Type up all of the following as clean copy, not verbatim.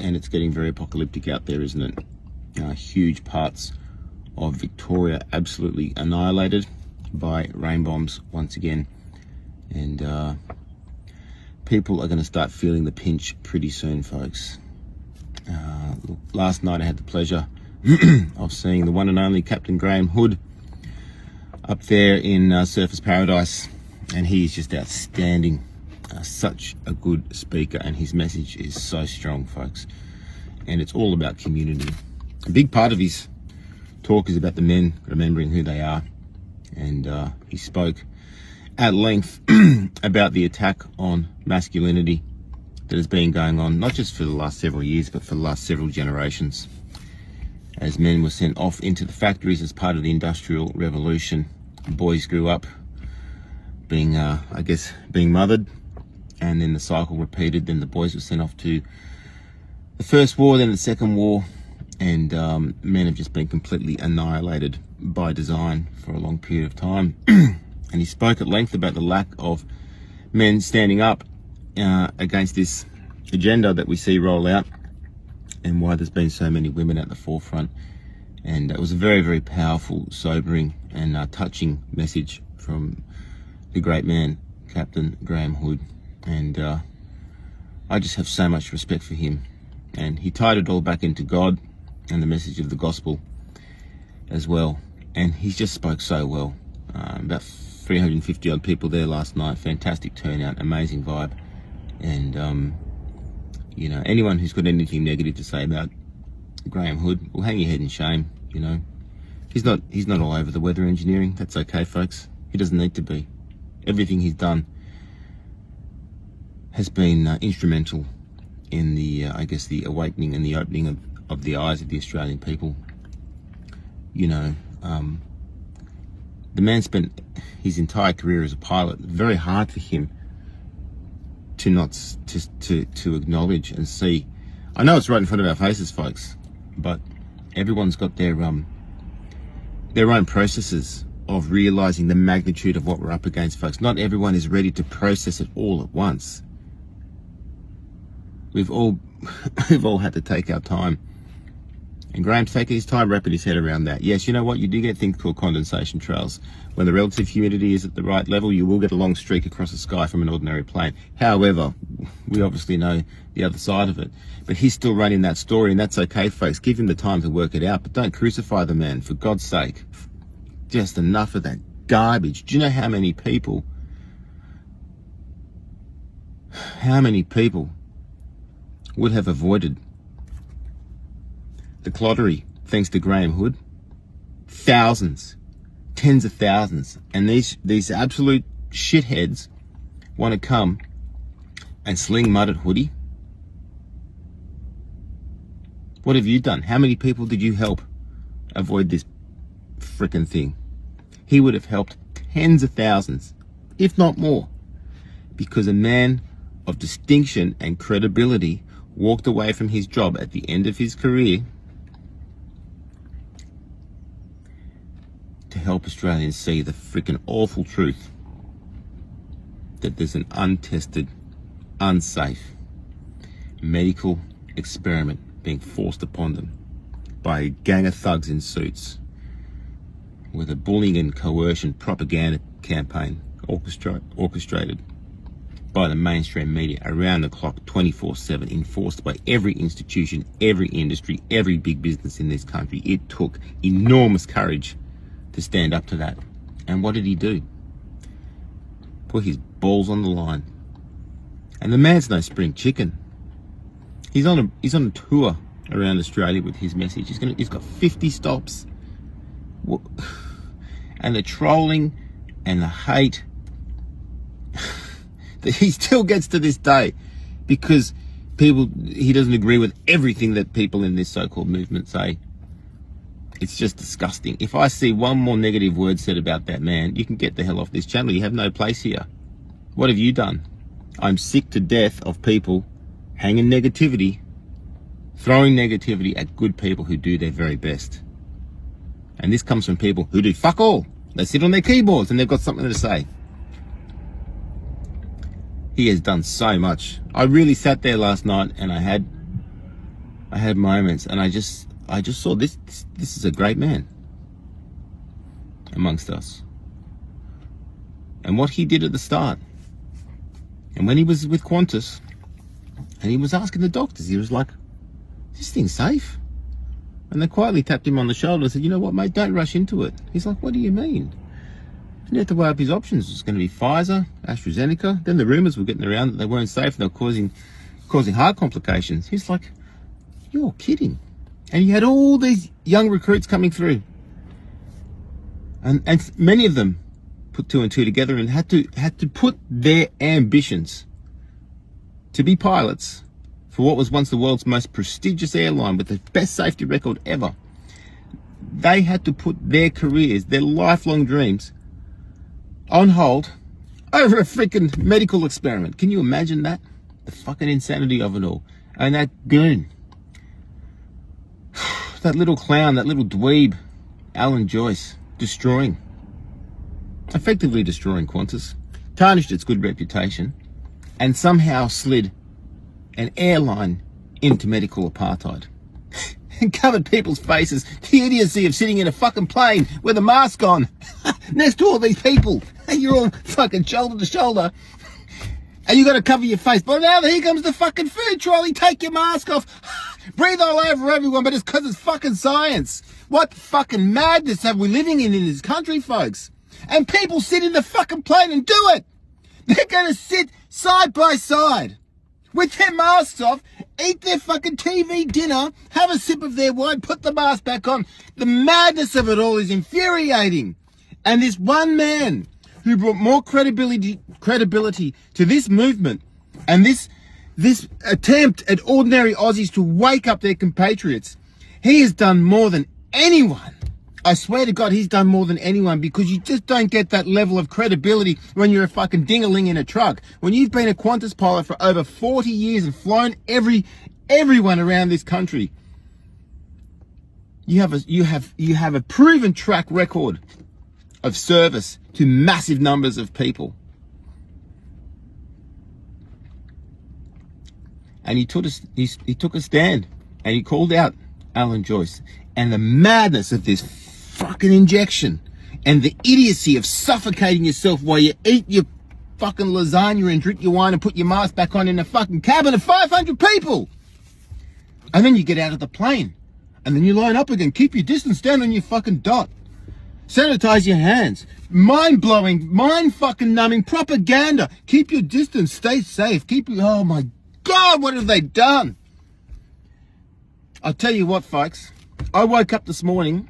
and it's getting very apocalyptic out there, isn't it? Huge parts of Victoria absolutely annihilated by rain bombs once again, and people are going to start feeling the pinch pretty soon, folks. Last night I had the pleasure of seeing the one and only Captain Graham Hood up there in Surfers Paradise, and he is just outstanding. Such a good speaker, and his message is so strong, folks, and it's all about community. A big part of his talk is about the men remembering who they are, and he spoke at length about the attack on masculinity that has been going on, not just for the last several years, but for the last several generations, as men were sent off into the factories as part of the Industrial Revolution. Boys grew up being, being mothered, and then the cycle repeated. Then the boys were sent off to the First War, then the Second War, and men have just been completely annihilated by design for a long period of time. And he spoke at length about the lack of men standing up against this agenda that we see roll out, and why there's been so many women at the forefront. And it was a very, very powerful, sobering and touching message from the great man, Captain Graham Hood. And I just have so much respect for him. And he tied it all back into God and the message of the gospel as well. And he just spoke so well. About 350 odd people there last night. Fantastic turnout, amazing vibe. And you know, anyone who's got anything negative to say about Graham Hood will hang your head in shame. You know, he's not all over the weather engineering. That's okay, folks. He doesn't need to be. Everything he's done has been instrumental in the the awakening and the opening of the eyes of the Australian people. You know, the man spent his entire career as a pilot. Very hard for him to not to acknowledge and see. I know it's right in front of our faces, folks, but everyone's got their own processes of realizing the magnitude of what we're up against, folks. Not everyone is ready to process it all at once. We've all had to take our time. And Graham's taking his time wrapping his head around that. Yes, you know what? You do get things called condensation trails. When the relative humidity is at the right level, you will get a long streak across the sky from an ordinary plane. However, we obviously know the other side of it. But he's still running that story, and that's okay, folks. Give him the time to work it out, but don't crucify the man, for God's sake. Just enough of that garbage. Do you know how many people would have avoided the clottery thanks to Graham Hood? Thousands, tens of thousands. And these absolute shitheads want to come and sling mud at Hoodie. What have you done? How many people did you help avoid this frickin' thing? He would have helped tens of thousands, if not more, because a man of distinction and credibility walked away from his job at the end of his career to help Australians see the freaking awful truth that there's an untested, unsafe medical experiment being forced upon them by a gang of thugs in suits with a bullying and coercion propaganda campaign orchestrated by the mainstream media around the clock, 24/7, enforced by every institution, every industry, every big business in this country. It took enormous courage to stand up to that. And what did he do? Put his balls on the line. And the man's no spring chicken. He's on a tour around Australia with his message. He's got 50 stops. And the trolling and the hate that he still gets to this day, because he doesn't agree with everything that people in this so-called movement say. It's just disgusting. If I see one more negative word said about that man, you can get the hell off this channel. You have no place here. What have you done? I'm sick to death of people hanging negativity, throwing negativity at good people who do their very best. And this comes from people who do fuck all. They sit on their keyboards and they've got something to say. He has done so much. I really sat there last night and I had I had moments, and I just saw this is a great man amongst us. And what he did at the start, and when he was with Qantas, and he was asking the doctors, he was like, "Is this thing safe?" And they quietly tapped him on the shoulder and said, "You know what, mate, don't rush into it." He's like, "What do you mean?" And he had to weigh up his options. It was going to be Pfizer, AstraZeneca. Then the rumours were getting around that they weren't safe and they were causing heart complications. He's like, "You're kidding." And he had all these young recruits coming through. And many of them put two and two together and had to put their ambitions to be pilots for what was once the world's most prestigious airline with the best safety record ever. They had to put their careers, their lifelong dreams, on hold over a freaking medical experiment. Can you imagine that? The fucking insanity of it all. And that goon, that little clown, that little dweeb, Alan Joyce, effectively destroying Qantas, tarnished its good reputation, and somehow slid an airline into medical apartheid. And covered people's faces, the idiocy of sitting in a fucking plane with a mask on next to all these people, and you're all fucking shoulder to shoulder, and you got to cover your face. But now here comes the fucking food trolley. Take your mask off. Breathe all over everyone, but it's because it's fucking science. What fucking madness have we living in this country, folks? And people sit in the fucking plane and do it. They're going to sit side by side with their masks off, eat their fucking TV dinner, have a sip of their wine, put the mask back on. The madness of it all is infuriating. And this one man who brought more credibility to this movement and this attempt at ordinary Aussies to wake up their compatriots, he has done more than anyone. I swear to God, he's done more than anyone, because you just don't get that level of credibility when you're a fucking ding-a-ling in a truck. When you've been a Qantas pilot for over 40 years and flown everyone around this country, you have a proven track record of service to massive numbers of people. And he took a stand, and he called out Alan Joyce and the madness of this fucking injection and the idiocy of suffocating yourself while you eat your fucking lasagna and drink your wine and put your mask back on in a fucking cabin of 500 people. And then you get out of the plane and then you line up again. Keep your distance, stand on your fucking dot. Sanitize your hands. Mind-blowing, mind-fucking-numbing propaganda. Keep your distance, stay safe. Oh my God, what have they done? I'll tell you what, folks. I woke up this morning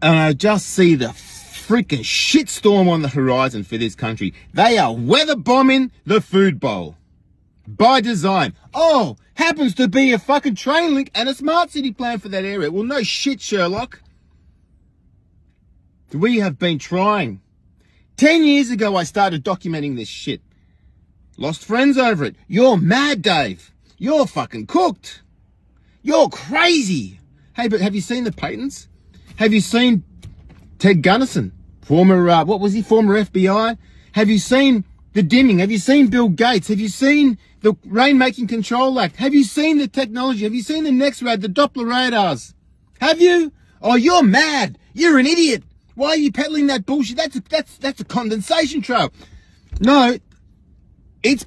and I just see the freaking shitstorm on the horizon for this country. They are weather bombing the food bowl. By design. Oh, happens to be a fucking train link and a smart city plan for that area. Well, no shit, Sherlock. We have been trying. 10 years ago, I started documenting this shit. Lost friends over it. You're mad, Dave. You're fucking cooked. You're crazy. Hey, but have you seen the patents? Have you seen Ted Gunnison, former FBI? Have you seen the dimming? Have you seen Bill Gates? Have you seen the Rainmaking Control Act? Have you seen the technology? Have you seen the NextRad, the Doppler radars? Have you? Oh, you're mad. You're an idiot. Why are you peddling that bullshit? That's a condensation trail. No, it's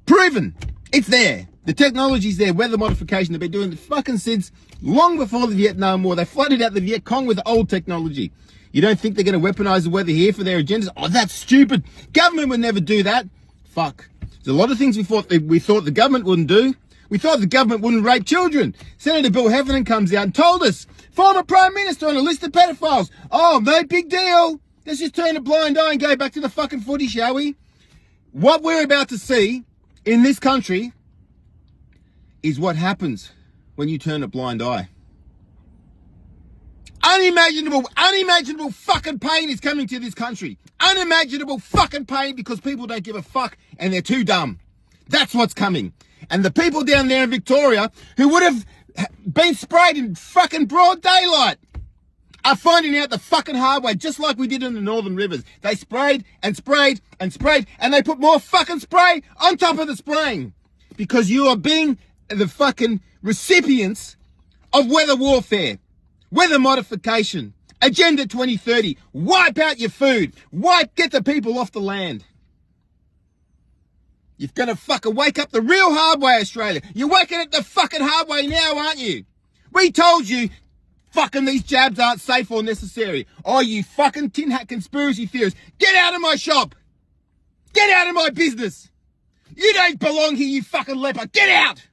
proven. It's there. The technology's there. Weather modification. They've been doing it fucking since long before the Vietnam War. They flooded out the Viet Cong with old technology. You don't think they're going to weaponize the weather here for their agendas? Oh, that's stupid. Government would never do that. Fuck. There's a lot of things we thought the government wouldn't do. We thought the government wouldn't rape children. Senator Bill Heffernan comes out and told us, former Prime Minister on a list of pedophiles. Oh, no big deal. Let's just turn a blind eye and go back to the fucking footy, shall we? What we're about to see in this country is what happens when you turn a blind eye. Unimaginable fucking pain is coming to this country. Unimaginable fucking pain because people don't give a fuck and they're too dumb. That's what's coming. And the people down there in Victoria who would have been sprayed in fucking broad daylight are finding out the fucking hard way, just like we did in the Northern Rivers. They sprayed and sprayed and sprayed, and they put more fucking spray on top of the spraying. Because you are being the fucking recipients of weather warfare, weather modification, Agenda 2030, wipe out your food, get the people off the land. You're gonna fucking wake up the real hard way, Australia. You're waking up the fucking hard way now, aren't you? We told you fucking these jabs aren't safe or necessary. Oh, you fucking tin hat conspiracy theorists, get out of my shop. Get out of my business. You don't belong here, you fucking leper. Get out.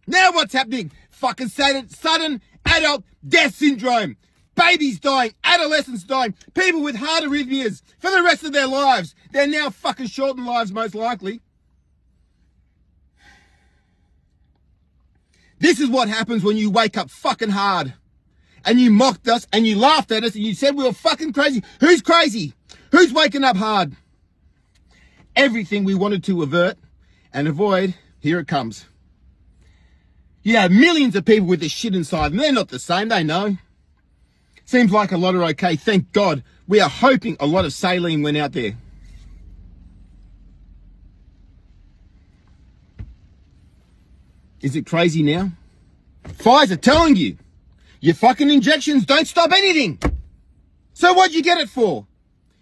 Now what's happening? Fucking sudden adult death syndrome. Babies dying, adolescents dying, people with heart arrhythmias for the rest of their lives. They're now fucking shortened lives, most likely. This is what happens when you wake up fucking hard. And you mocked us, and you laughed at us, and you said we were fucking crazy. Who's crazy? Who's waking up hard? Everything we wanted to avert and avoid, here it comes. You have millions of people with this shit inside, and they're not the same, they know. Seems like a lot are okay, thank God. We are hoping a lot of saline went out there. Is it crazy now? Pfizer telling you, your fucking injections don't stop anything. So what'd you get it for?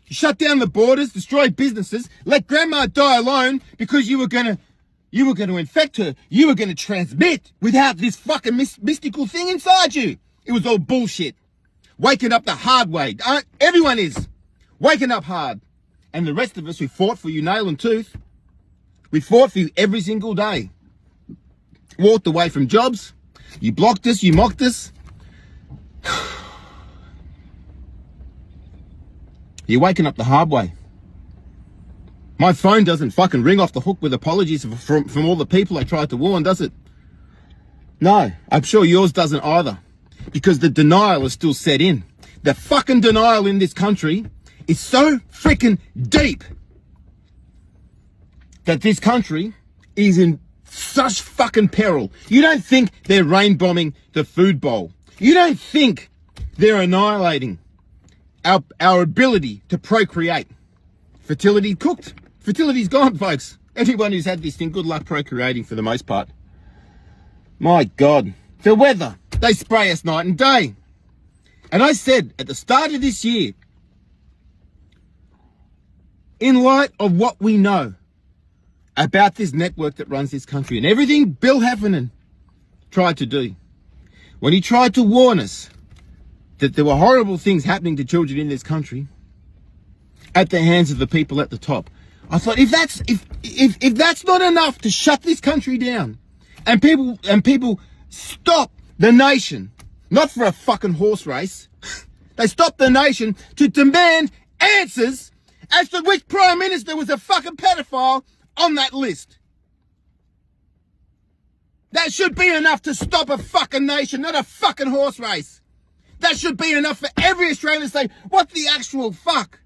You shut down the borders, destroy businesses, let grandma die alone because you were gonna infect her. You were gonna transmit without this fucking mystical thing inside you. It was all bullshit. Waking up the hard way. Everyone is waking up hard. And the rest of us who fought for you nail and tooth, we fought for you every single day. Walked away from jobs. You blocked us, you mocked us. You're waking up the hard way. My phone doesn't fucking ring off the hook with apologies from all the people I tried to warn, does it? No, I'm sure yours doesn't either. Because the denial is still set in. The fucking denial in this country is so freaking deep that this country is in such fucking peril. You don't think they're rain bombing the food bowl. You don't think they're annihilating our ability to procreate. Fertility cooked. Fertility's gone, folks. Anyone who's had this thing, good luck procreating for the most part. My God. The weather. They spray us night and day. And I said at the start of this year, in light of what we know about this network that runs this country and everything Bill Heffernan tried to do, when he tried to warn us that there were horrible things happening to children in this country at the hands of the people at the top, I thought, if that's not enough to shut this country down, and people stop the nation, not for a fucking horse race, they stopped the nation to demand answers as to which Prime Minister was a fucking pedophile on that list. That should be enough to stop a fucking nation, not a fucking horse race. That should be enough for every Australian to say, what the actual fuck?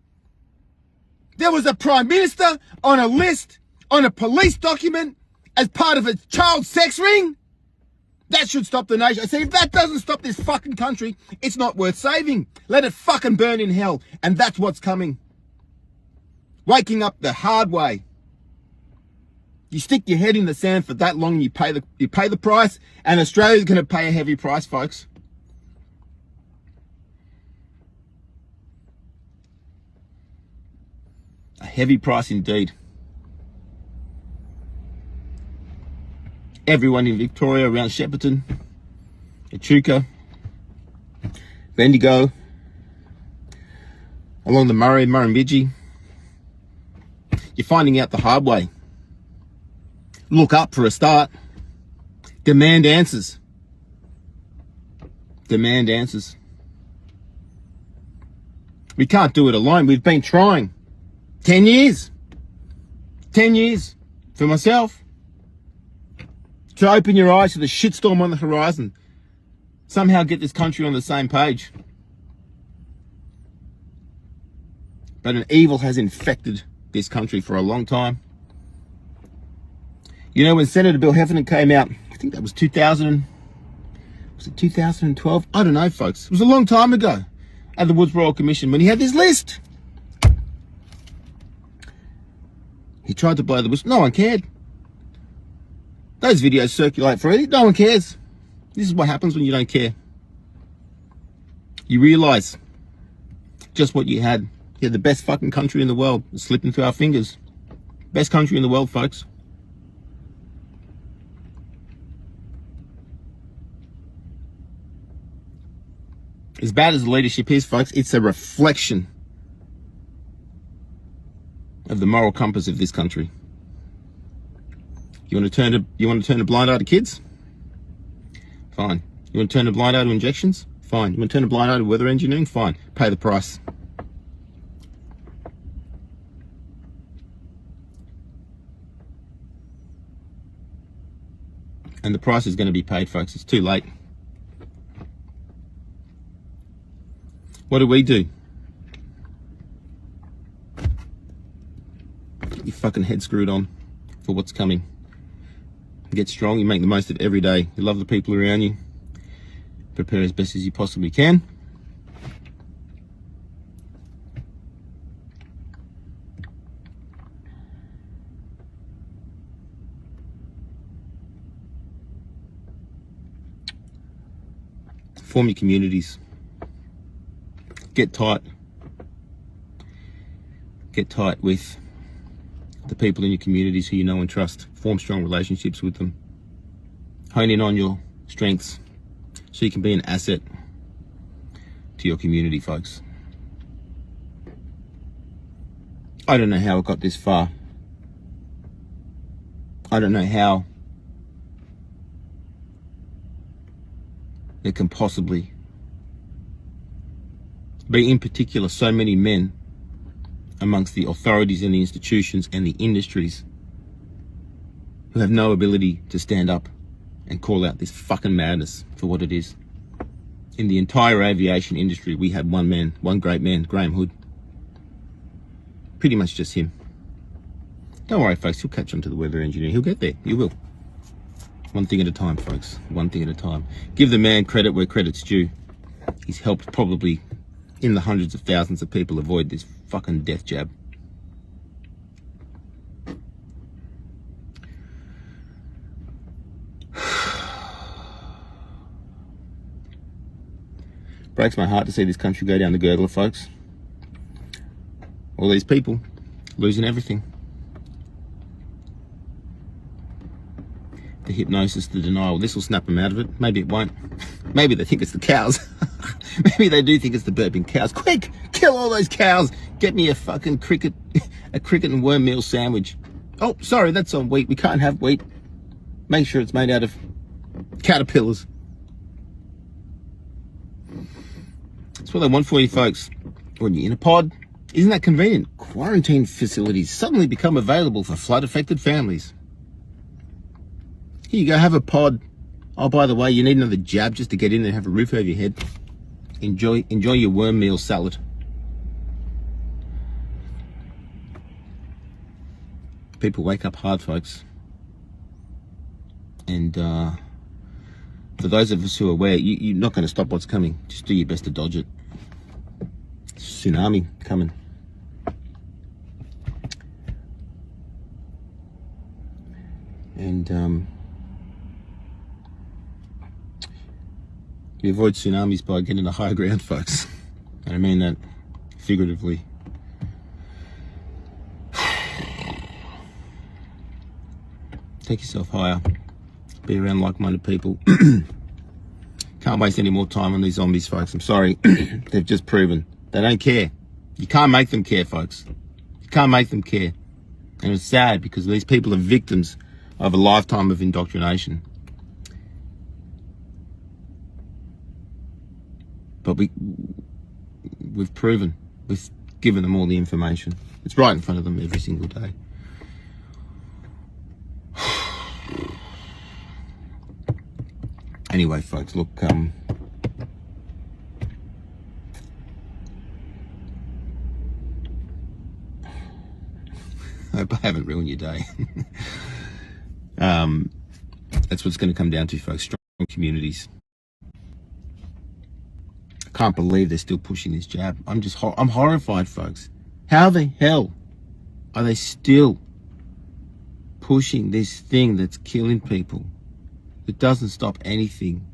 There was a Prime Minister on a list, on a police document, as part of a child sex ring? That should stop the nation. I say, if that doesn't stop this fucking country, it's not worth saving. Let it fucking burn in hell. And that's what's coming. Waking up the hard way. You stick your head in the sand for that long and you pay the price, and Australia's going to pay a heavy price, folks. A heavy price indeed. Everyone in Victoria, around Shepparton, Echuca, Bendigo, along the Murrumbidgee, you're finding out the hard way. Look up for a start. Demand answers. Demand answers. We can't do it alone. We've been trying. 10 years. 10 years for myself. To open your eyes to the shitstorm on the horizon. Somehow get this country on the same page. But an evil has infected this country for a long time. You know, when Senator Bill Heffernan came out, I think that was 2012? I don't know, folks. It was a long time ago at the Woods Royal Commission when he had this list. He tried to blow the whistle. No one cared. Those videos circulate freely. No one cares. This is what happens when you don't care. You realize just what you had. You had the best fucking country in the world. It's slipping through our fingers. Best country in the world, folks. As bad as the leadership is, folks, it's a reflection of the moral compass of this country. You want to turn a blind eye to kids? Fine. You want to turn a blind eye to injections? Fine. You want to turn a blind eye to weather engineering? Fine. Pay the price. And the price is going to be paid, folks. It's too late. What do? Get your fucking head screwed on for what's coming. Get strong. You make the most of every day. You love the people around you. Prepare as best as you possibly can. Form your communities. Get tight. Get tight with the people in your communities who you know and trust. Form strong relationships with them. Hone in on your strengths so you can be an asset to your community, folks. I don't know how it got this far. I don't know how there can possibly be, in particular, so many men amongst the authorities and the institutions and the industries who have no ability to stand up and call out this fucking madness for what it is. In the entire aviation industry, we had one man, one great man, Graham Hood. Pretty much just him. Don't worry, folks, he'll catch on to the weather engineer. He'll get there. He will. One thing at a time, folks. One thing at a time. Give the man credit where credit's due. He's helped probably in the hundreds of thousands of people avoid this fucking death jab. Breaks my heart to see this country go down the gurgler, folks. All these people losing everything. The hypnosis, the denial. This will snap them out of it. Maybe it won't. Maybe they think it's the cows. Maybe they do think it's the burping cows. Quick, kill all those cows. Get me a fucking cricket and worm meal sandwich. Oh, sorry, that's on wheat. We can't have wheat. Make sure it's made out of caterpillars. That's what they want for you, folks. When you're in a pod, isn't that convenient? Quarantine facilities suddenly become available for flood-affected families. Here you go, have a pod. Oh, by the way, you need another jab just to get in and have a roof over your head. Enjoy your worm meal salad. People wake up hard, folks. And for those of us who are aware, you're not going to stop what's coming. Just do your best to dodge it. Tsunami coming. And you avoid tsunamis by getting to higher ground, folks. And I mean that figuratively. Take yourself higher. Be around like-minded people. Can't waste any more time on these zombies, folks. I'm sorry. They've just proven they don't care. You can't make them care, folks. You can't make them care. And it's sad because these people are victims of a lifetime of indoctrination. But we've proven, we've given them all the information. It's right in front of them every single day. Anyway, folks, look, I hope I haven't ruined your day. That's what's going to come down to, folks. Strong communities. I can't believe they're still pushing this jab. I'm horrified, folks. How the hell are they still pushing this thing that's killing people. It doesn't stop anything.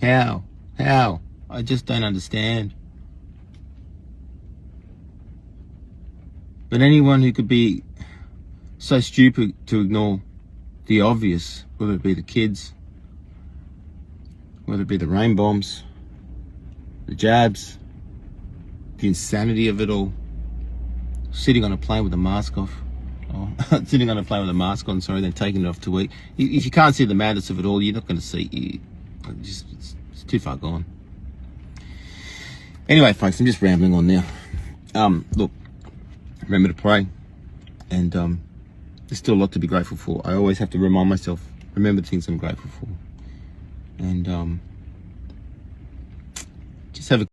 How? I just don't understand. But anyone who could be so stupid to ignore the obvious, whether it be the kids, whether it be the rain bombs, the jabs, the insanity of it all, sitting on a plane with a mask off, sitting on a plane with a mask on, sorry, then taking it off to eat. If you can't see the madness of it all, you're not going to see. It's too far gone. Anyway, folks, I'm just rambling on now. Look, remember to pray, and there's still a lot to be grateful for. I always have to remind myself, remember the things I'm grateful for, and just have a